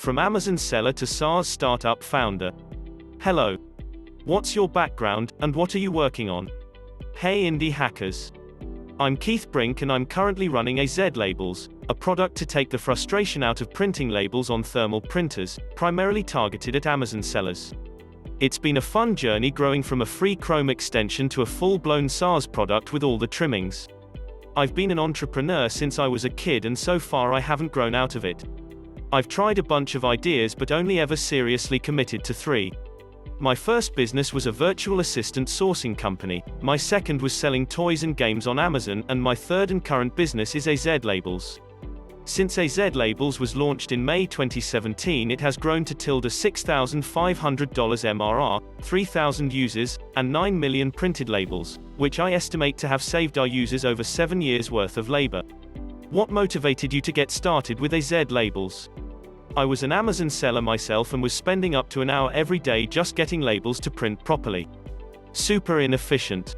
From Amazon seller to SaaS startup founder. Hello. What's your background, and what are you working on? Hey indie hackers. I'm Keith Brink and I'm currently running Z Labels, a product to take the frustration out of printing labels on thermal printers, primarily targeted at Amazon sellers. It's been a fun journey growing from a free Chrome extension to a full-blown SaaS product with all the trimmings. I've been an entrepreneur since I was a kid and so far I haven't grown out of it. I've tried a bunch of ideas but only ever seriously committed to 3. My first business was a virtual assistant sourcing company, my second was selling toys and games on Amazon, and my third and current business is Z Labels. Since Z Labels was launched in May 2017, it has grown to $6,500 MRR, 3,000 users, and 9 million printed labels, which I estimate to have saved our users over 7 years' worth of labor. What motivated you to get started with Z Labels? I was an Amazon seller myself and was spending up to an hour every day just getting labels to print properly. Super inefficient.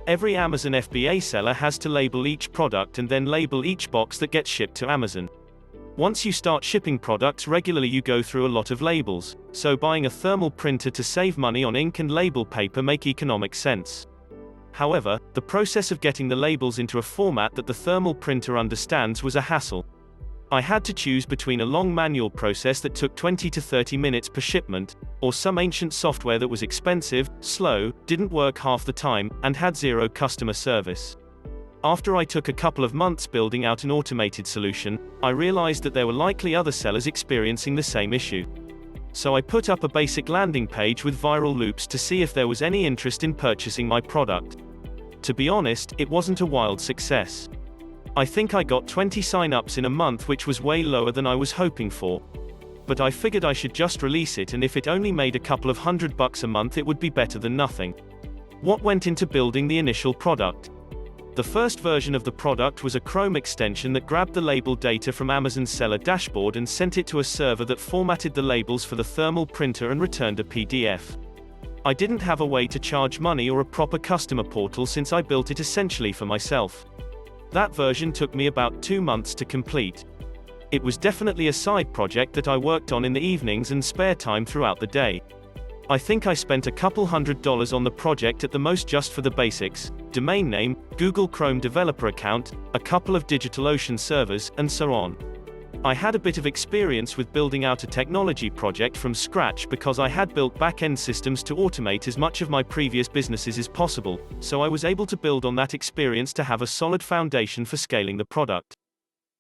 Every Amazon FBA seller has to label each product and then label each box that gets shipped to Amazon. Once you start shipping products regularly, you go through a lot of labels, so buying a thermal printer to save money on ink and label paper make economic sense. However, the process of getting the labels into a format that the thermal printer understands was a hassle. I had to choose between a long manual process that took 20 to 30 minutes per shipment, or some ancient software that was expensive, slow, didn't work half the time, and had zero customer service. After I took a couple of months building out an automated solution, I realized that there were likely other sellers experiencing the same issue. So I put up a basic landing page with viral loops to see if there was any interest in purchasing my product. To be honest, it wasn't a wild success. I think I got 20 sign-ups in a month, which was way lower than I was hoping for. But I figured I should just release it, and if it only made a couple of $100 a month it would be better than nothing. What went into building the initial product? The first version of the product was a Chrome extension that grabbed the label data from Amazon's seller dashboard and sent it to a server that formatted the labels for the thermal printer and returned a PDF. I didn't have a way to charge money or a proper customer portal since I built it essentially for myself. That version took me about 2 months to complete. It was definitely a side project that I worked on in the evenings and spare time throughout the day. I think I spent a couple $100 on the project at the most just for the basics: domain name, Google Chrome developer account, a couple of DigitalOcean servers, and so on. I had a bit of experience with building out a technology project from scratch because I had built back-end systems to automate as much of my previous businesses as possible, so I was able to build on that experience to have a solid foundation for scaling the product.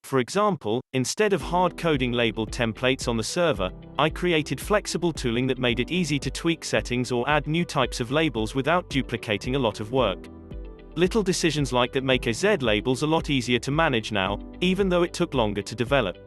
For example, instead of hard-coding label templates on the server, I created flexible tooling that made it easy to tweak settings or add new types of labels without duplicating a lot of work. Little decisions like that make Z Labels a lot easier to manage now, even though it took longer to develop.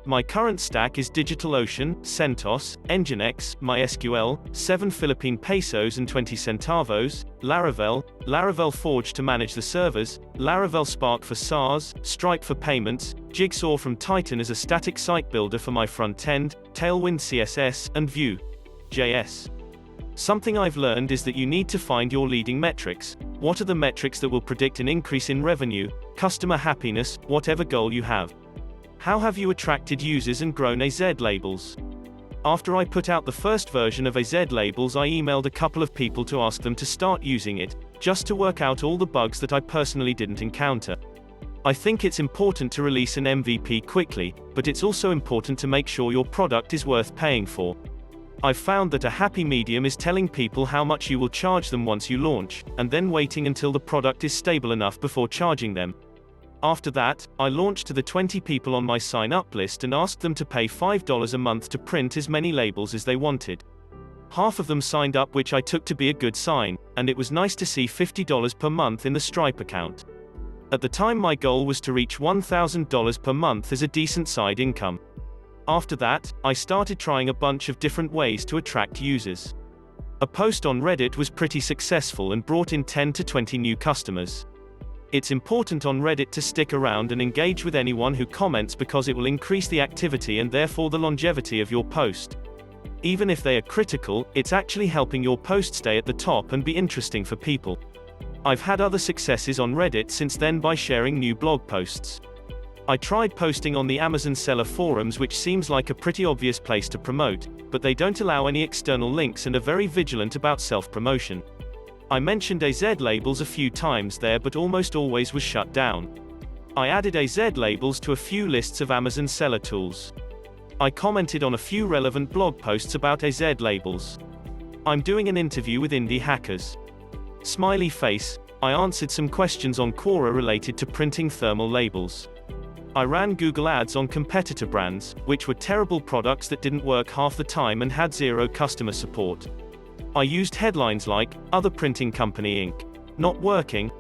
My current stack is DigitalOcean, CentOS, Nginx, MySQL, 7 Philippine pesos and 20 centavos, Laravel Forge to manage the servers, Laravel Spark for SaaS, Stripe for payments, Jigsaw from Titan as a static site builder for my front end, Tailwind CSS, and Vue.js. Something I've learned is that you need to find your leading metrics. What are the metrics that will predict an increase in revenue, customer happiness, whatever goal you have? How have you attracted users and grown Z Labels? After I put out the first version of Z Labels, I emailed a couple of people to ask them to start using it, just to work out all the bugs that I personally didn't encounter. I think it's important to release an MVP quickly, but it's also important to make sure your product is worth paying for. I've found that a happy medium is telling people how much you will charge them once you launch, and then waiting until the product is stable enough before charging them. After that, I launched to the 20 people on my sign-up list and asked them to pay $5 a month to print as many labels as they wanted. Half of them signed up, which I took to be a good sign, and it was nice to see $50 per month in the Stripe account. At the time, my goal was to reach $1,000 per month as a decent side income. After that, I started trying a bunch of different ways to attract users. A post on Reddit was pretty successful and brought in 10 to 20 new customers. It's important on Reddit to stick around and engage with anyone who comments because it will increase the activity and therefore the longevity of your post. Even if they are critical, it's actually helping your post stay at the top and be interesting for people. I've had other successes on Reddit since then by sharing new blog posts. I tried posting on the Amazon seller forums, which seems like a pretty obvious place to promote, but they don't allow any external links and are very vigilant about self-promotion. I mentioned AZ labels a few times there, but almost always was shut down. I added AZ labels to a few lists of Amazon seller tools. I commented on a few relevant blog posts about AZ labels. I'm doing an interview with indie hackers. Smiley face. I answered some questions on Quora related to printing thermal labels. I ran Google ads on competitor brands, which were terrible products that didn't work half the time and had zero customer support. I used headlines like, "Other printing company Inc. not working.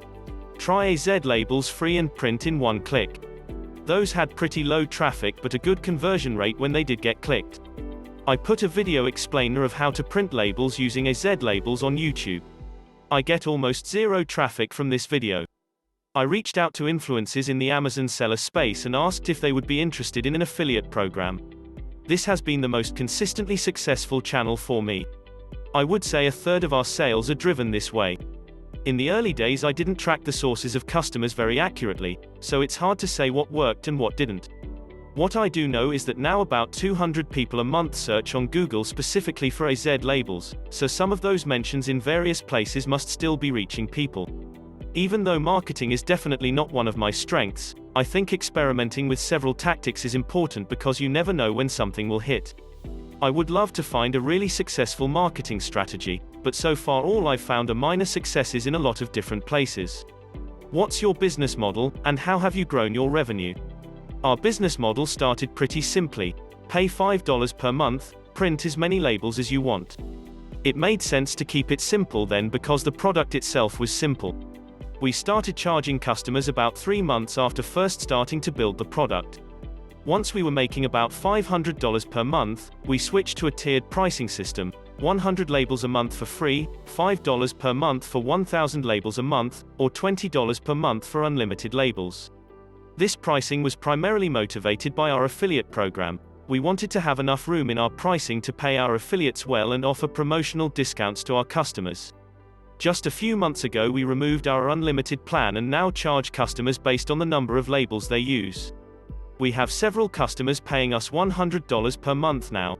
Try AZ labels free and print in 1 click." Those had pretty low traffic but a good conversion rate when they did get clicked. I put a video explainer of how to print labels using AZ labels on YouTube. I get almost zero traffic from this video. I reached out to influencers in the Amazon seller space and asked if they would be interested in an affiliate program. This has been the most consistently successful channel for me. I would say a third of our sales are driven this way. In the early days I didn't track the sources of customers very accurately, so it's hard to say what worked and what didn't. What I do know is that now about 200 people a month search on Google specifically for AZ labels, so some of those mentions in various places must still be reaching people. Even though marketing is definitely not one of my strengths, I think experimenting with several tactics is important because you never know when something will hit. I would love to find a really successful marketing strategy, but so far all I've found are minor successes in a lot of different places. What's your business model, and how have you grown your revenue? Our business model started pretty simply. Pay $5 per month, print as many labels as you want. It made sense to keep it simple then because the product itself was simple. We started charging customers about 3 months after first starting to build the product. Once we were making about $500 per month, we switched to a tiered pricing system, 100 labels a month for free, $5 per month for 1,000 labels a month, or $20 per month for unlimited labels. This pricing was primarily motivated by our affiliate program. We wanted to have enough room in our pricing to pay our affiliates well and offer promotional discounts to our customers. Just a few months ago we removed our unlimited plan and now charge customers based on the number of labels they use. We have several customers paying us $100 per month now.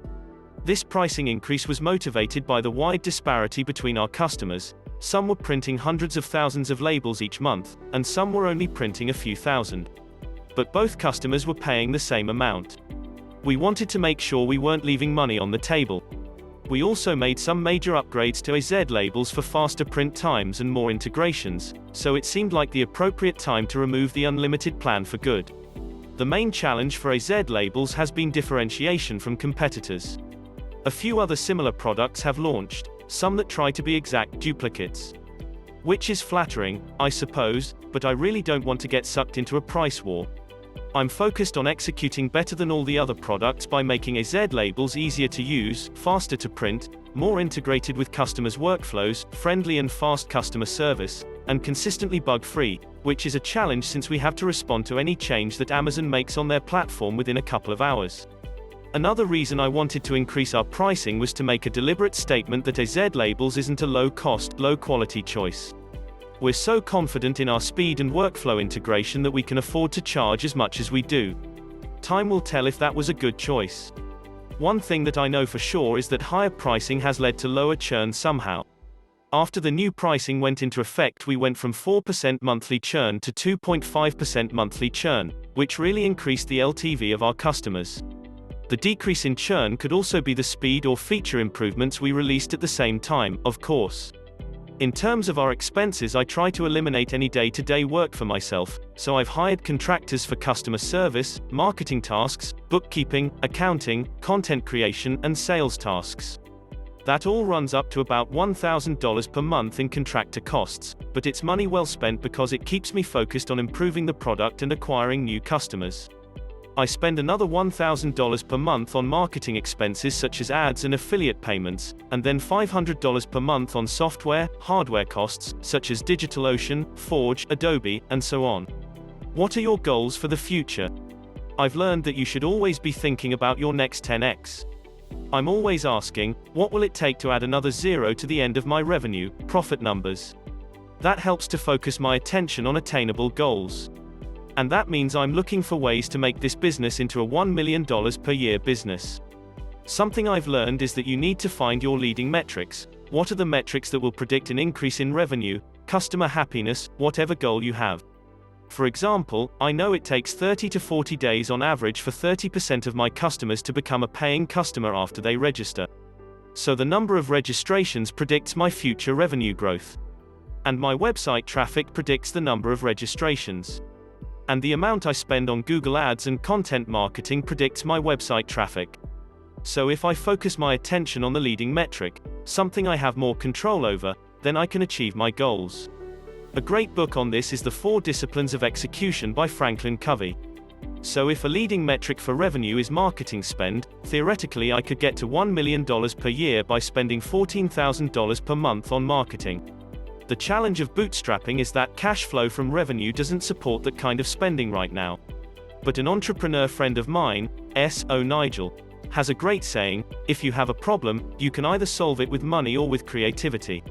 This pricing increase was motivated by the wide disparity between our customers. Some were printing hundreds of thousands of labels each month, and some were only printing a few thousand. But both customers were paying the same amount. We wanted to make sure we weren't leaving money on the table. We also made some major upgrades to AZ labels for faster print times and more integrations, so it seemed like the appropriate time to remove the unlimited plan for good. The main challenge for AZ labels has been differentiation from competitors. A few other similar products have launched, some that try to be exact duplicates. Which is flattering, I suppose, but I really don't want to get sucked into a price war. I'm focused on executing better than all the other products by making AZ labels easier to use, faster to print, more integrated with customers' workflows, friendly and fast customer service, and consistently bug-free, which is a challenge since we have to respond to any change that Amazon makes on their platform within a couple of hours. Another reason I wanted to increase our pricing was to make a deliberate statement that AZ labels isn't a low-cost, low-quality choice. We're so confident in our speed and workflow integration that we can afford to charge as much as we do. Time will tell if that was a good choice. One thing that I know for sure is that higher pricing has led to lower churn somehow. After the new pricing went into effect, we went from 4% monthly churn to 2.5% monthly churn, which really increased the LTV of our customers. The decrease in churn could also be the speed or feature improvements we released at the same time, of course. In terms of our expenses, I try to eliminate any day-to-day work for myself, so I've hired contractors for customer service, marketing tasks, bookkeeping, accounting, content creation, and sales tasks. That all runs up to about $1,000 per month in contractor costs, but it's money well spent because it keeps me focused on improving the product and acquiring new customers. I spend another $1,000 per month on marketing expenses such as ads and affiliate payments, and then $500 per month on software, hardware costs, such as DigitalOcean, Forge, Adobe, and so on. What are your goals for the future? I've learned that you should always be thinking about your next 10x. I'm always asking, what will it take to add another zero to the end of my revenue, profit numbers? That helps to focus my attention on attainable goals. And that means I'm looking for ways to make this business into a $1 million per year business. Something I've learned is that you need to find your leading metrics. What are the metrics that will predict an increase in revenue, customer happiness, whatever goal you have? For example, I know it takes 30 to 40 days on average for 30% of my customers to become a paying customer after they register. So the number of registrations predicts my future revenue growth. And my website traffic predicts the number of registrations. And the amount I spend on Google Ads and content marketing predicts my website traffic. So if I focus my attention on the leading metric, something I have more control over, then I can achieve my goals. A great book on this is The 4 Disciplines of Execution by Franklin Covey. So if a leading metric for revenue is marketing spend, theoretically I could get to $1 million per year by spending $14,000 per month on marketing. The challenge of bootstrapping is that cash flow from revenue doesn't support that kind of spending right now. But an entrepreneur friend of mine, S.O. Nigel, has a great saying: if you have a problem, you can either solve it with money or with creativity.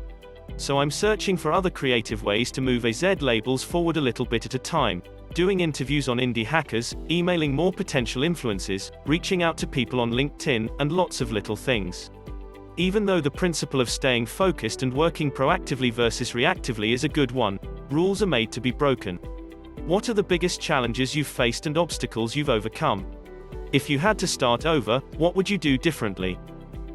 So I'm searching for other creative ways to move AZ labels forward a little bit at a time, doing interviews on indie hackers, emailing more potential influencers, reaching out to people on LinkedIn, and lots of little things. Even though the principle of staying focused and working proactively versus reactively is a good one, rules are made to be broken. What are the biggest challenges you've faced and obstacles you've overcome? If you had to start over, what would you do differently?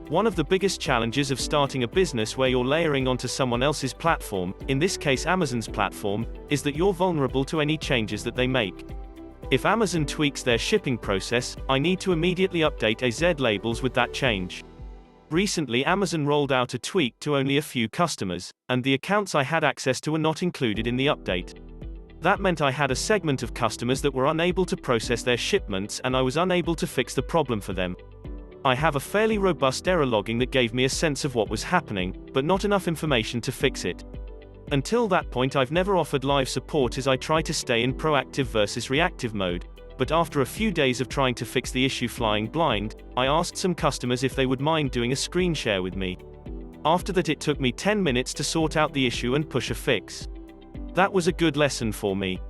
One of the biggest challenges of starting a business where you're layering onto someone else's platform, in this case Amazon's platform, is that you're vulnerable to any changes that they make. If Amazon tweaks their shipping process, I need to immediately update AZ labels with that change. Recently Amazon rolled out a tweak to only a few customers, and the accounts I had access to were not included in the update. That meant I had a segment of customers that were unable to process their shipments, and I was unable to fix the problem for them. I have a fairly robust error logging that gave me a sense of what was happening, but not enough information to fix it. Until that point I've never offered live support as I try to stay in proactive versus reactive mode, but after a few days of trying to fix the issue flying blind, I asked some customers if they would mind doing a screen share with me. After that it took me 10 minutes to sort out the issue and push a fix. That was a good lesson for me.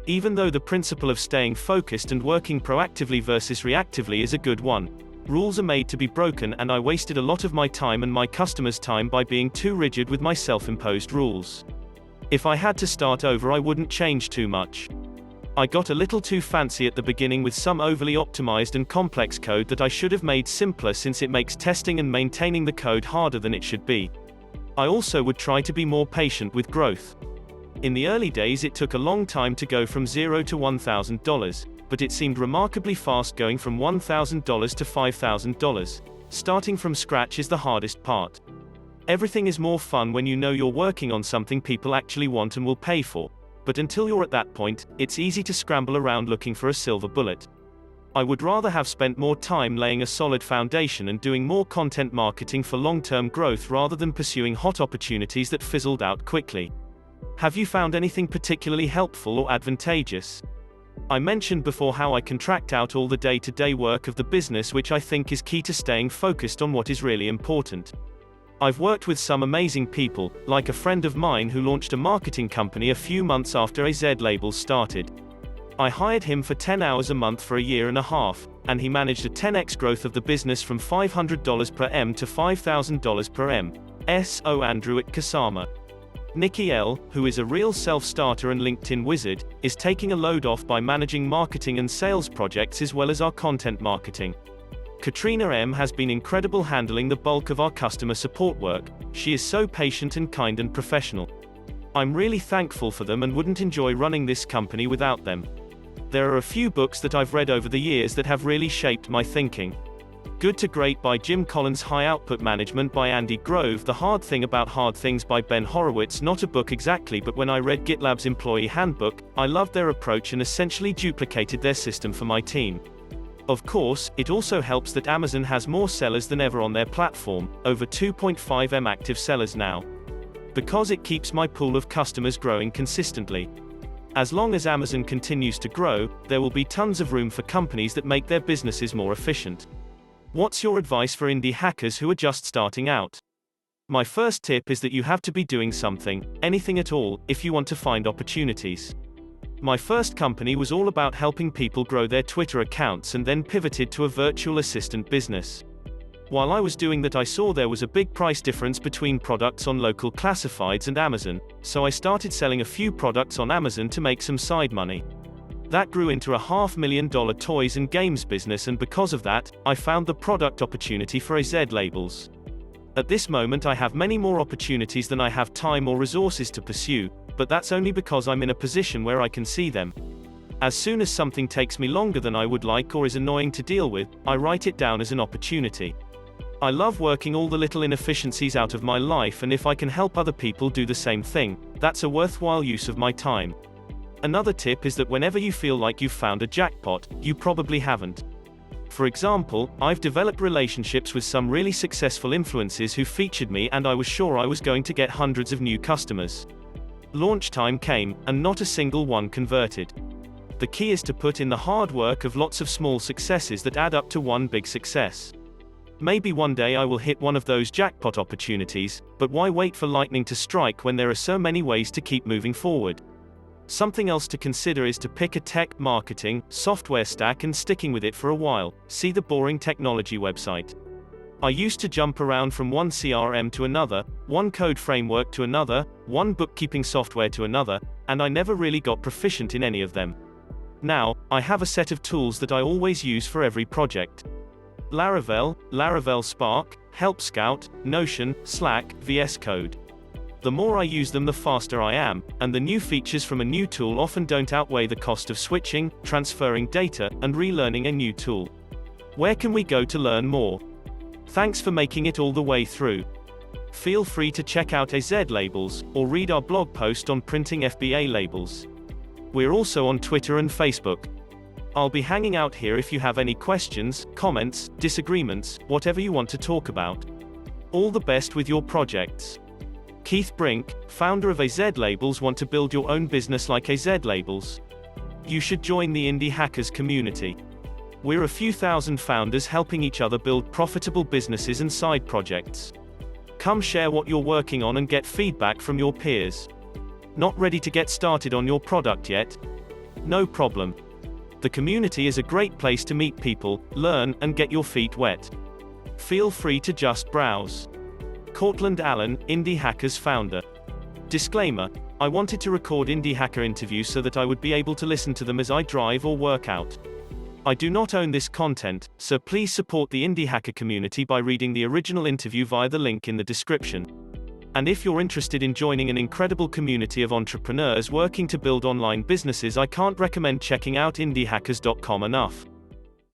Even though the principle of staying focused and working proactively versus reactively is a good one, rules are made to be broken, and I wasted a lot of my time and my customers' time by being too rigid with my self-imposed rules. If I had to start over I wouldn't change too much. I got a little too fancy at the beginning with some overly optimized and complex code that I should have made simpler, since it makes testing and maintaining the code harder than it should be. I also would try to be more patient with growth. In the early days it took a long time to go from $0 to $1,000, but it seemed remarkably fast going from $1,000 to $5,000. Starting from scratch is the hardest part. Everything is more fun when you know you're working on something people actually want and will pay for. But until you're at that point, it's easy to scramble around looking for a silver bullet. I would rather have spent more time laying a solid foundation and doing more content marketing for long-term growth rather than pursuing hot opportunities that fizzled out quickly. Have you found anything particularly helpful or advantageous? I mentioned before how I contract out all the day-to-day work of the business, which I think is key to staying focused on what is really important. I've worked with some amazing people, like a friend of mine who launched a marketing company a few months after AZ labels started. I hired him for 10 hours a month for a year and a half, and he managed a 10x growth of the business from $500 per M to $5,000 per M. S.O. Andrew at Kasama. Nikki L., who is a real self-starter and LinkedIn wizard, is taking a load off by managing marketing and sales projects as well as our content marketing. Katrina M. has been incredible handling the bulk of our customer support work. She is so patient and kind and professional. I'm really thankful for them and wouldn't enjoy running this company without them. There are a few books that I've read over the years that have really shaped my thinking. Good to Great by Jim Collins, High Output Management by Andy Grove, The Hard Thing About Hard Things by Ben Horowitz. Not a book exactly, but when I read GitLab's Employee Handbook, I loved their approach and essentially duplicated their system for my team. Of course, it also helps that Amazon has more sellers than ever on their platform, over 2.5 million active sellers now. Because it keeps my pool of customers growing consistently. As long as Amazon continues to grow, there will be tons of room for companies that make their businesses more efficient. What's your advice for indie hackers who are just starting out? My first tip is that you have to be doing something, anything at all, if you want to find opportunities. My first company was all about helping people grow their Twitter accounts and then pivoted to a virtual assistant business. While I was doing that, I saw there was a big price difference between products on local classifieds and Amazon, so I started selling a few products on Amazon to make some side money. That grew into a $500,000 toys and games business, and because of that, I found the product opportunity for AZ labels. At this moment I have many more opportunities than I have time or resources to pursue, but that's only because I'm in a position where I can see them. As soon as something takes me longer than I would like or is annoying to deal with, I write it down as an opportunity. I love working all the little inefficiencies out of my life, and if I can help other people do the same thing, that's a worthwhile use of my time. Another tip is that whenever you feel like you've found a jackpot, you probably haven't. For example, I've developed relationships with some really successful influencers who featured me, and I was sure I was going to get hundreds of new customers. Launch time came, and not a single one converted. The key is to put in the hard work of lots of small successes that add up to one big success. Maybe one day I will hit one of those jackpot opportunities, but why wait for lightning to strike when there are so many ways to keep moving forward? Something else to consider is to pick a tech, marketing, software stack and sticking with it for a while. See the Boring Technology website. I used to jump around from one CRM to another, one code framework to another, one bookkeeping software to another, and I never really got proficient in any of them. Now, I have a set of tools that I always use for every project. Laravel, Spark, Help Scout, Notion, Slack, VS Code. The more I use them, the faster I am, and the new features from a new tool often don't outweigh the cost of switching, transferring data, and relearning a new tool. Where can we go to learn more? Thanks for making it all the way through. Feel free to check out AZ labels, or read our blog post on printing FBA labels. We're also on Twitter and Facebook. I'll be hanging out here if you have any questions, comments, disagreements, whatever you want to talk about. All the best with your projects. Keith Brink, founder of AZ Labels. Want to build your own business like AZ Labels? You should join the Indie Hackers community. We're a few thousand founders helping each other build profitable businesses and side projects. Come share what you're working on and get feedback from your peers. Not ready to get started on your product yet? No problem. The community is a great place to meet people, learn, and get your feet wet. Feel free to just browse. Cortland Allen, Indie Hackers founder. Disclaimer: I wanted to record Indie Hacker interviews so that I would be able to listen to them as I drive or work out. I do not own this content, so please support the Indie Hacker community by reading the original interview via the link in the description. And if you're interested in joining an incredible community of entrepreneurs working to build online businesses, I can't recommend checking out indiehackers.com enough.